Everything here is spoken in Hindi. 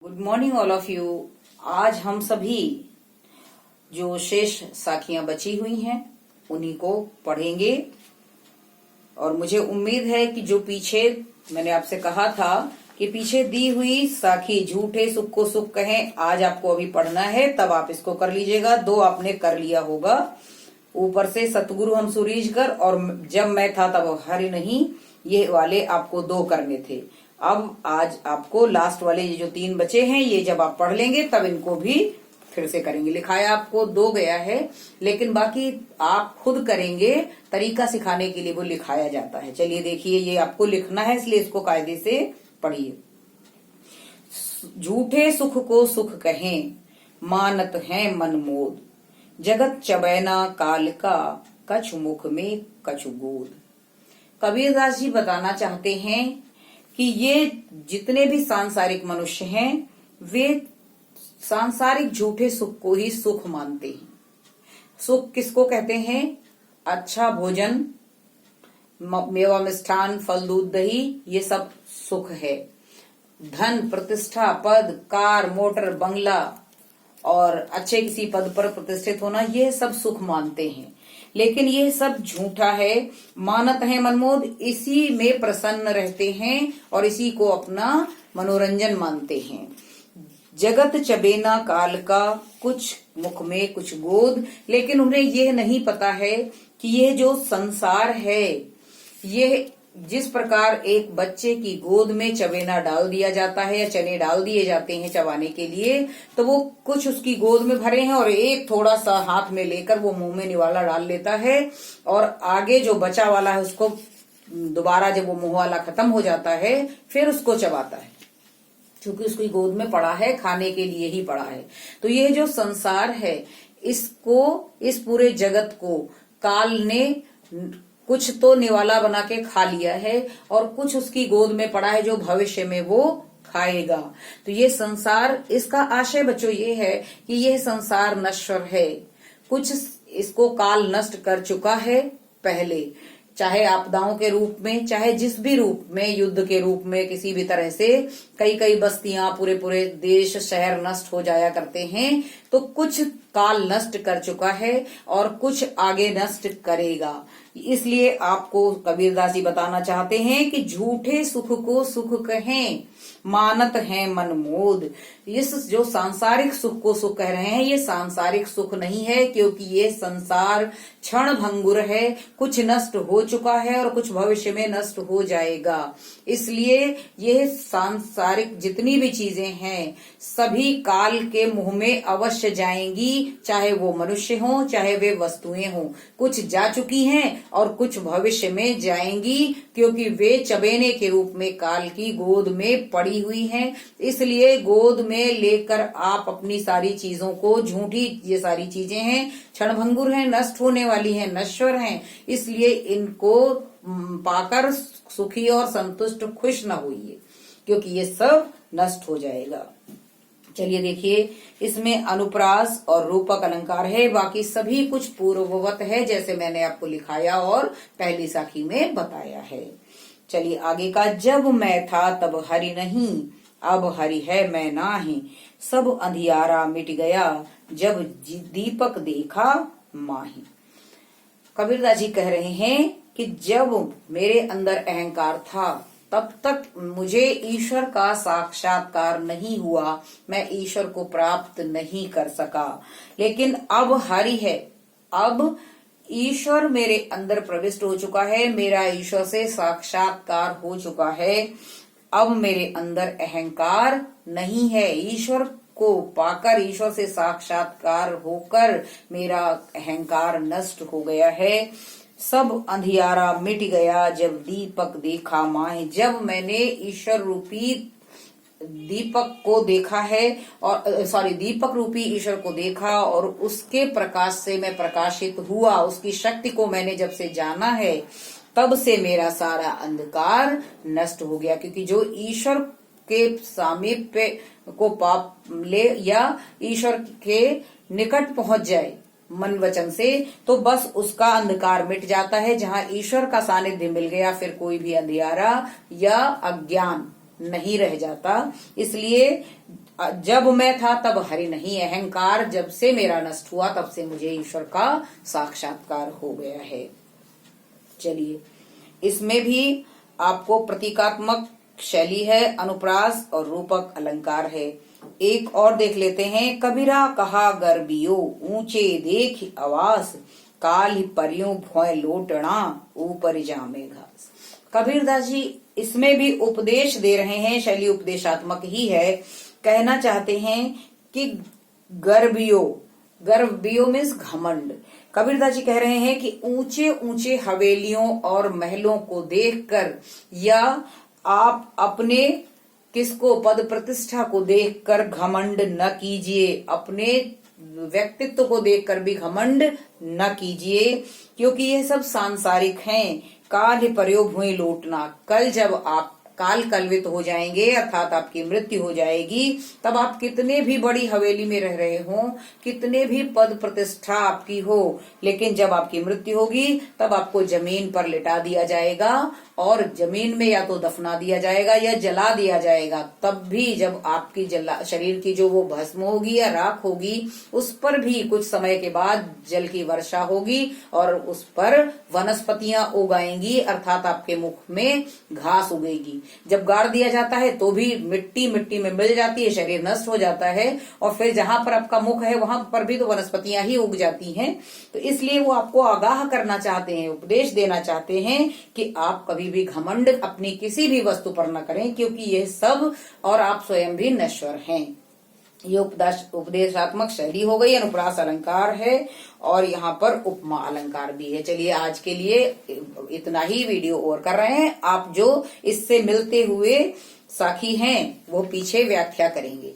Good morning all of you. आज हम सभी जो शेष साखियां बची हुई हैं उन्हीं को पढ़ेंगे और मुझे उम्मीद है कि जो पीछे मैंने आपसे कहा था कि पीछे दी हुई साखी झूठे सुख को सुख कहें, आज आपको अभी पढ़ना है, तब आप इसको कर लीजिएगा। दो आपने कर लिया होगा। ऊपर से सतगुरु हम सुरीजगर और जब मैं था तब हरि नहीं, ये वाले आपको दो करने थे। अब आज आपको लास्ट वाले ये जो तीन बचे हैं ये जब आप पढ़ लेंगे तब इनको भी फिर से करेंगे। लिखाया आपको दो गया है लेकिन बाकी आप खुद करेंगे। तरीका सिखाने के लिए वो लिखाया जाता है। चलिए देखिए, ये आपको लिखना है इसलिए इसको कायदे से पढ़िए। झूठे सुख को सुख कहें, मानत है मन मोद, जगत चबैना काल का, कछु मुख में कछु गोद। कबीरदास जी बताना चाहते हैं कि ये जितने भी सांसारिक मनुष्य हैं वे सांसारिक झूठे सुख को ही सुख मानते हैं। सुख किसको कहते हैं? अच्छा भोजन, मेवा मिष्ठान, फल दूध दही, ये सब सुख है। धन, प्रतिष्ठा, पद, कार, मोटर, बंगला और अच्छे किसी पद पर प्रतिष्ठित होना, ये सब सुख मानते हैं। लेकिन ये सब झूठा है। मानत है मनमोद, इसी में प्रसन्न रहते हैं और इसी को अपना मनोरंजन मानते हैं। जगत चबेना काल का, कुछ मुख में कुछ गोद। लेकिन उन्हें यह नहीं पता है कि यह जो संसार है, ये जिस प्रकार एक बच्चे की गोद में चबेना डाल दिया जाता है या चने डाल दिए जाते हैं चबाने के लिए, तो वो कुछ उसकी गोद में भरे हैं और एक थोड़ा सा हाथ में लेकर वो मुंह में निवाला डाल लेता है और आगे जो बचा वाला है उसको दोबारा जब वो मुंह वाला खत्म हो जाता है फिर उसको चबाता है, क्योंकि उसकी गोद में पड़ा है, खाने के लिए ही पड़ा है। तो ये जो संसार है, इसको, इस पूरे जगत को काल ने कुछ तो निवाला बना के खा लिया है और कुछ उसकी गोद में पड़ा है जो भविष्य में वो खाएगा। तो ये संसार, इसका आशय बच्चों ये है कि यह संसार नश्वर है। कुछ इसको काल नष्ट कर चुका है पहले, चाहे आपदाओं के रूप में, चाहे जिस भी रूप में, युद्ध के रूप में, किसी भी तरह से कई कई बस्तियां, पूरे पूरे देश, शहर नष्ट हो जाया करते हैं। तो कुछ काल नष्ट कर चुका है और कुछ आगे नष्ट करेगा। इसलिए आपको कबीरदास जी बताना चाहते हैं कि झूठे सुख को सुख कहें, मानत है मन मोद। इस जो सांसारिक सुख को सुख कह रहे हैं, ये सांसारिक सुख नहीं है, क्योंकि ये संसार क्षण भंगुर है। कुछ नष्ट हो चुका है और कुछ भविष्य में नष्ट हो जाएगा। इसलिए ये सांसारिक जितनी भी चीजें हैं सभी काल के मुंह में अवश्य जाएंगी, चाहे वो मनुष्य हो, चाहे वे वस्तुएं हो। कुछ जा चुकी हैं और कुछ भविष्य में जाएंगी, क्योंकि वे चबेने के रूप में काल की गोद में पड़ी हुई हैं। इसलिए गोद में लेकर आप अपनी सारी चीजों को, झूठी ये सारी चीजें हैं, क्षणभंगुर हैं, नष्ट होने वाली हैं, नश्वर हैं, इसलिए इनको पाकर सुखी और संतुष्ट खुश न होइए, क्योंकि ये सब नष्ट हो जाएगा। चलिए देखिए, इसमें अनुप्रास और रूपक अलंकार है, बाकी सभी कुछ पूर्ववत है जैसे मैंने आपको लिखाया और पहली साखी में बताया है। चलिए आगे का। जब मैं था तब हरि नहीं, अब हरि है मैं नाही, सब अंधियारा मिट गया, जब दीपक देखा माही। कबीरदास जी कह रहे हैं कि जब मेरे अंदर अहंकार था तब तक मुझे ईश्वर का साक्षात्कार नहीं हुआ, मैं ईश्वर को प्राप्त नहीं कर सका। लेकिन अब हरि है, अब ईश्वर मेरे अंदर प्रविष्ट हो चुका है, मेरा ईश्वर से साक्षात्कार हो चुका है। अब मेरे अंदर अहंकार नहीं है। ईश्वर को पाकर, ईश्वर से साक्षात्कार होकर मेरा अहंकार नष्ट हो गया है। सब अंधियारा मिट गया, जब दीपक देखा माहे। जब मैंने ईश्वर रूपी दीपक को देखा है और दीपक रूपी ईश्वर को देखा और उसके प्रकाश से मैं प्रकाशित हुआ, उसकी शक्ति को मैंने जब से जाना है, तब से मेरा सारा अंधकार नष्ट हो गया। क्योंकि जो ईश्वर के सामीप्य को पाप ले या ईश्वर के निकट पहुंच जाए मन वचन से, तो बस उसका अंधकार मिट जाता है। जहाँ ईश्वर का सानिध्य मिल गया, फिर कोई भी अंधियारा या अज्ञान नहीं रह जाता। इसलिए जब मैं था तब हरि नहीं, अहंकार जब से मेरा नष्ट हुआ तब से मुझे ईश्वर का साक्षात्कार हो गया है। चलिए, इसमें भी आपको प्रतीकात्मक शैली है, अनुप्रास और रूपक अलंकार है। एक और देख लेते हैं। कबीरा कहा गर्बियो, ऊंचे देख आवास, काल ही परियों भोय लोटना, ऊपर जामे घास। कबीरदास जी इसमें भी उपदेश दे रहे हैं, शैली उपदेशात्मक ही है। कहना चाहते हैं कि गर्बियो मीन्स घमंड। कबीरदास जी कह रहे हैं कि ऊंचे ऊंचे हवेलियों और महलों को देखकर या आप अपने किसको पद प्रतिष्ठा को देखकर घमंड न कीजिए, अपने व्यक्तित्व को देखकर भी घमंड न कीजिए, क्योंकि ये सब सांसारिक हैं। काल प्रयोग हुए लौटना, कल जब आप काल कलवित हो जाएंगे अर्थात आपकी मृत्यु हो जाएगी, तब आप कितने भी बड़ी हवेली में रह रहे हो, कितने भी पद प्रतिष्ठा आपकी हो, लेकिन जब आपकी मृत्यु होगी तब आपको जमीन पर लिटा दिया जाएगा और जमीन में या तो दफना दिया जाएगा या जला दिया जाएगा। तब भी जब आपकी शरीर की जो वो भस्म होगी या राख होगी, उस पर भी कुछ समय के बाद जल की वर्षा होगी और उस पर वनस्पतियां उगाएंगी, अर्थात आपके मुख में घास उगेगी। जब गाड़ दिया जाता है तो भी मिट्टी में मिल जाती है, शरीर नष्ट हो जाता है, और फिर जहां पर आपका मुख है वहां पर भी तो वनस्पतियां ही उग जाती हैं। तो इसलिए वो आपको आगाह करना चाहते हैं, उपदेश देना चाहते हैं कि आप कभी भी घमंड अपनी किसी भी वस्तु पर न करें, क्योंकि यह सब और आप स्वयं भी नश्वर हैं। ये उपदेशात्मक शैली हो गई, अनुप्रास अलंकार है और यहाँ पर उपमा अलंकार भी है। चलिए, आज के लिए इतना ही, वीडियो और कर रहे हैं। आप जो इससे मिलते हुए साखी हैं वो पीछे व्याख्या करेंगे।